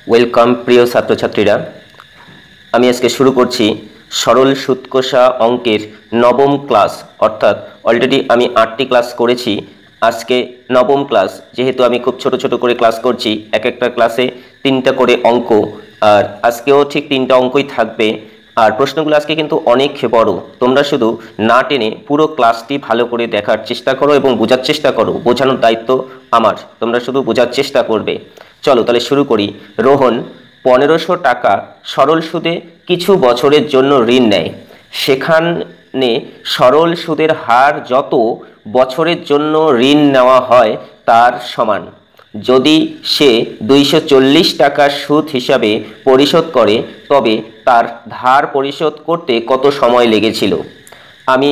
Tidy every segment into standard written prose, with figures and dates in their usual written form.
Welcome প্রিয় ছাত্রছাত্রীরা, আমি আজকে শুরু করছি সরল সুদ কষা অঙ্কের নবম ক্লাস। অর্থাৎ অলরেডি আমি 8টি ক্লাস করেছি, আজকে নবম ক্লাস। যেহেতু আমি খুব ছোট ছোট করে ক্লাস করছি, এক একটা ক্লাসে 3টা করে অঙ্ক, আর আজকেও ঠিক 3টা অঙ্কই থাকবে। আর প্রশ্নগুলো আজকে কিন্তু অনেক বড়, তোমরা শুধু না টেনে পুরো ক্লাসটি ভালো করে দেখার চেষ্টা করো এবং বোঝার চেষ্টা করো। বোঝানোর দায়িত্ব আমার, তোমরা শুধু বোঝার চেষ্টা করবে। চলো তাহলে শুরু করি। রোহন 1500 টাকা সরল সুদে কিছু বছরের জন্য ঋণ নেয়। সেখানে সরল সুদের হার যত বছরের জন্য ঋণ নেওয়া হয় তার সমান। যদি সে 240 টাকা সুদ হিসাবে পরিশোধ করে, তবে তার ধার পরিশোধ করতে কত সময় লেগেছিল? আমি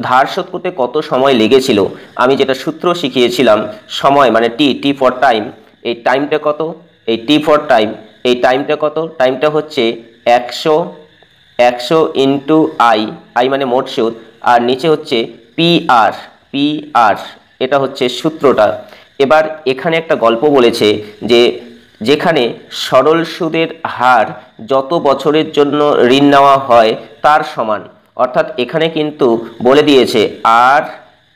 ধার শোধ করতে কত সময় লেগেছিল, আমি যেটা সূত্র শিখিয়েছিলাম, সময় মানে টি ফর টাইম। এই টাইমটা কত? এই টি ফর টাইম, এই টাইমটা কত? টাইমটা হচ্ছে 100 ইন্টু আই মানে মোট সুদ, আর নিচে হচ্ছে পিআর, এটা হচ্ছে সূত্রটা। এবার এখানে একটা গল্প বলেছে যে যেখানে সরল সুদের হার যত বছরের জন্য ঋণ নেওয়া হয় তার সমান। অর্থাৎ এখানে কিন্তু বলে দিয়েছে আর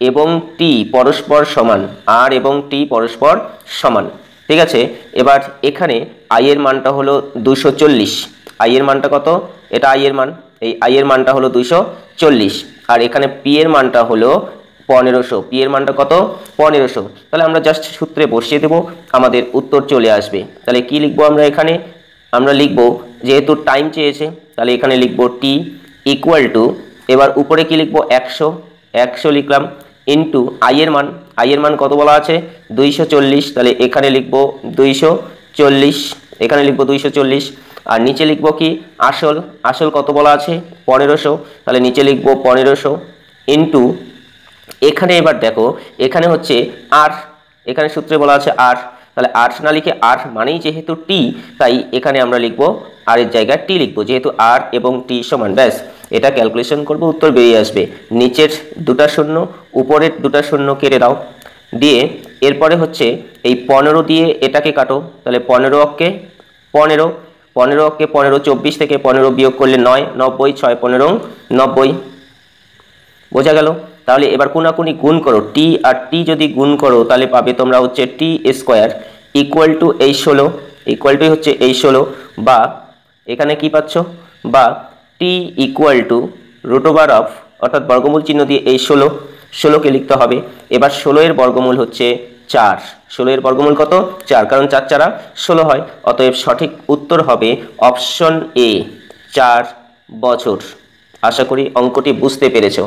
এবং টি পরস্পর সমান, আর এবং টি পরস্পর সমান। ঠিক আছে, এবার এখানে আই এর মানটা হলো 240। আই এর মানটা কত? এটা আই এর মান, এই আই এর মানটা হলো 240, আর এখানে পি এর মানটা হলো 1500। পি এর মানটা কত? 1500। তাহলে আমরা জাস্ট সূত্রে বসিয়ে দেব, আমাদের উত্তর চলে আসবে। তাহলে কি লিখবো আমরা এখানে? আমরা লিখবো, যেহেতু টাইম চেয়েছে তাহলে এখানে লিখবো টি ইকুয়াল টু, এবার উপরে কি লিখবো? 100 লিখলাম, ইন্টু আই এর মান কত বলা আছে? 240। তাহলে এখানে লিখবো 240, এখানে লিখবো 240, আর নিচে লিখবো কি? আসল কত বলা আছে? 1500। তাহলে নিচে লিখবো 1500 ইন্টু, এখানে এবার দেখো এখানে হচ্ছে আর, এখানে সূত্রে বলা আছে আর, তাহলে আর না লিখে আর মানেই যেহেতু টি, তাই এখানে আমরা লিখবো আর এর জায়গায় টি লিখবো, যেহেতু আর এবং টি সমান। ব্যাস, এটা ক্যালকুলেশন করবো, উত্তর বেরিয়ে আসবে। নিচের দুটা শূন্য, উপরের দুটা শূন্য কেটে দাও, দিয়ে এরপরে হচ্ছে এই 15 দিয়ে এটাকে কাটো। তাহলে 15 অক্ষে 15, 24 থেকে 15 বিয়োগ করলে 9, 90, 6 15 90। বোঝা গেল? তাহলে এবার কোনাকুনি গুণ করো, টি আর টি যদি গুণ করো তাহলে পাবে তোমরা হচ্ছে টি স্কোয়ার ইকুয়াল টু এই 16, ইকুয়াল টু হচ্ছে এই 16, বা এখানে কি পাচ্ছ? বা T equal to root over of, অর্থাৎ বর্গমূল চিহ্ন দিয়ে এই 16কে লিখতে হবে। এবার 16 এর বর্গমূল হচ্ছে 4। 16 এর বর্গমূল কত? 4, কারণ 4 4 16 হয়। অতএব সঠিক উত্তর হবে অপশন এ, 4 বছর। আশা করি অঙ্কটি বুঝতে পেরেছো।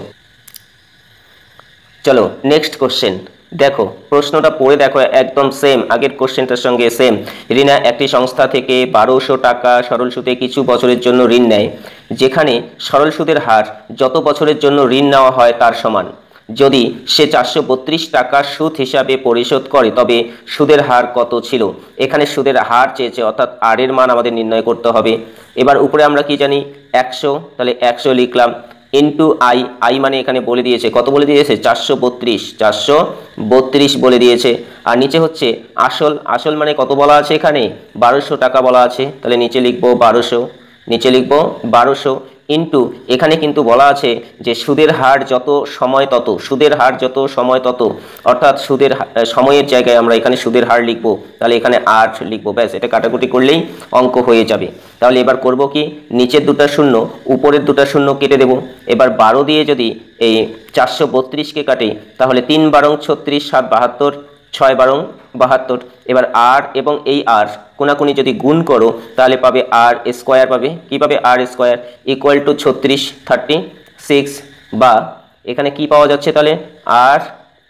চলো নেক্সট কোশ্চেন দেখো, প্রশ্নটা পড়ে দেখো, একদম সেম আগের কোশ্চেনটার সঙ্গে সেম। রিনা একটি সংস্থা থেকে 1200 টাকা সরল সুদে কিছু বছরের জন্য ঋণ নেয়, যেখানে সরল সুদের হার যত বছরের জন্য ঋণ নেওয়া হয় তার সমান। যদি সে 432 টাকা সুদ হিসাবে পরিশোধ করে, তবে সুদের হার কত ছিল? এখানে সুদের হার চেয়েছে, অর্থাৎ আর এর মান আমাদের নির্ণয় করতে হবে। এবার উপরে আমরা কি জানি? 100, তাহলে 100 লিখলাম, ইন্টু আই মানে এখানে বলে দিয়েছে, কত বলে দিয়েছে? 432 বলে দিয়েছে। আর নিচে হচ্ছে আসল মানে কত বলা আছে? এখানে 1200 টাকা বলা আছে, তাহলে নিচে লিখবো 1200, নিচে লিখবো 1200 ইন্টু, এখানে কিন্তু বলা আছে যে সুদের হার যত সময় তত, সুদের হার যত সময় তত, অর্থাৎ সুদের সময়ের জায়গায় আমরা এখানে সুদের হার লিখবো, তাহলে এখানে 8 লিখবো। ব্যাস, এটা কাটাকুটি করলেই অঙ্ক হয়ে যাবে। তাহলে এবার করব কি? নিচের দুটা শূন্য, উপরের দুটা শূন্য কেটে দেব। এবার 12 দিয়ে যদি এই 432কে কাটে, তাহলে 3 12 36, 7 72, 6 12 72। এবার আর এবং এই আর কোনাকুনি যদি গুণ করো তাহলে পাবে আর স্কোয়ার, পাবে কি? পাবে আর স্কোয়ার ইকুয়াল টু 36, বা এখানে কি পাওয়া যাচ্ছে? তাহলে আর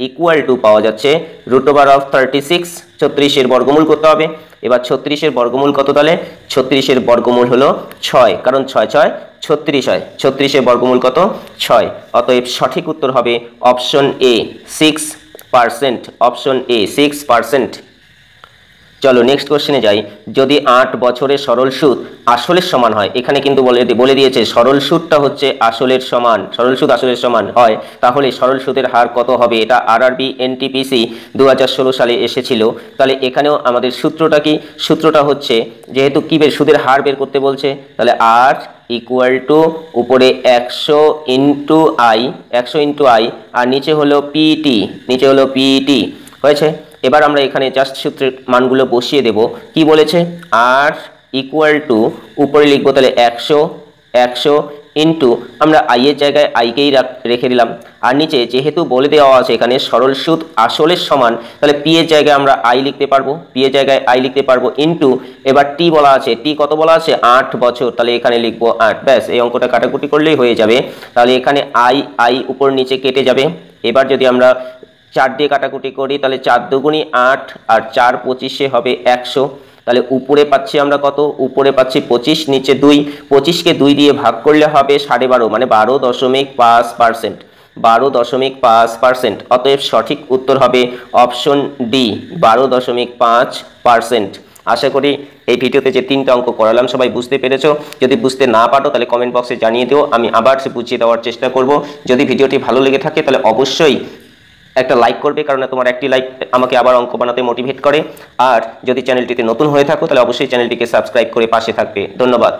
ইকুয়াল টু পাওয়া যাচ্ছে রুট ওভার অফ 36। 36 এর বর্গমূল করতে হবে। এবার 36 এর বর্গমূল কত? তাহলে 36 এর বর্গমূল হলো 6, কারণ 6 6 36 হয়। 36 এর বর্গমূল কত? 6। অতএব সঠিক উত্তর হবে অপশন এ, 6%। Option A 6%। চলো নেক্সট কোশ্চেনে যাই। যদি 8 বছরের সরল সুদ আসলের সমান হয়, এখানে কিন্তু বলে দিয়েছে সরল সুদটা হচ্ছে আসলের সমান, সরল সুদ আসলের সমান হয়, তাহলে সরল সুদের হার কত হবে? এটা আরআরবি এনটিপিসি 2016 সালে এসেছিল। তাহলে এখানেও আমাদের সূত্রটা কি? সূত্রটা হচ্ছে, যেহেতু কি সুদের হার বের করতে বলছে, তাহলে আর ইকুয়াল টু উপরে 100 ইন্টু আই, 100 ইন্টু আই, আর নিচে হলো পিটি, নিচে হলো পিটি। হয়েছে? এবার আমরা এখানে জাস্ট সূত্রের মানগুলো বসিয়ে দেব। কি বলেছে? আর ইকুয়াল টু উপরে লিখবো তাহলে 100 ইন্টু আমরা আই এর জায়গায় আইকেই রেখে দিলাম, আর নিচে যেহেতু বলে দেওয়া আছে এখানে সরল সুদ আসলের সমান, তাহলে পি এর জায়গায় আমরা আই লিখতে পারবো, পি এর জায়গায় আই লিখতে পারবো, ইন্টু এবার টি বলা আছে, টি কত বলা আছে? 8 বছর, তাহলে এখানে লিখবো 8। ব্যাস, এই অঙ্কটা কাটাকুটি করলেই হয়ে যাবে। তাহলে এখানে আই আই উপর নিচে কেটে যাবে। এবার যদি আমরা 4 দিয়ে কাটাকুটি করি, তাহলে 4 দুগুণি 8 আর 4 25 হবে 100। তাহলে উপরে পাচ্ছি আমরা কত? উপরে পাচ্ছি 25, নিচে 2, 25কে 2 দিয়ে ভাগ করলে হবে 12.5, মানে 12.5%, 12.5%। অতএব সঠিক উত্তর হবে অপশন ডি, 12.5%। আশা করি এই ভিডিওতে যে 3টা অঙ্ক করালাম সবাই বুঝতে পেরেছো। যদি বুঝতে না পারো তাহলে কমেন্ট বক্সে জানিয়ে দিও, আমি আবার বুঝিয়ে দেওয়ার চেষ্টা করব। যদি ভিডিওটি ভালো লেগে থাকে তাহলে অবশ্যই একটা লাইক করবে, কারণ তোমার একটি লাইক আমাকে আবার অঙ্ক বানাতে মোটিভেট করে। আর যদি চ্যানেলটিতে নতুন হয়ে থাকো তাহলে অবশ্যই চ্যানেলটিকে সাবস্ক্রাইব করে পাশে থাকবে। ধন্যবাদ।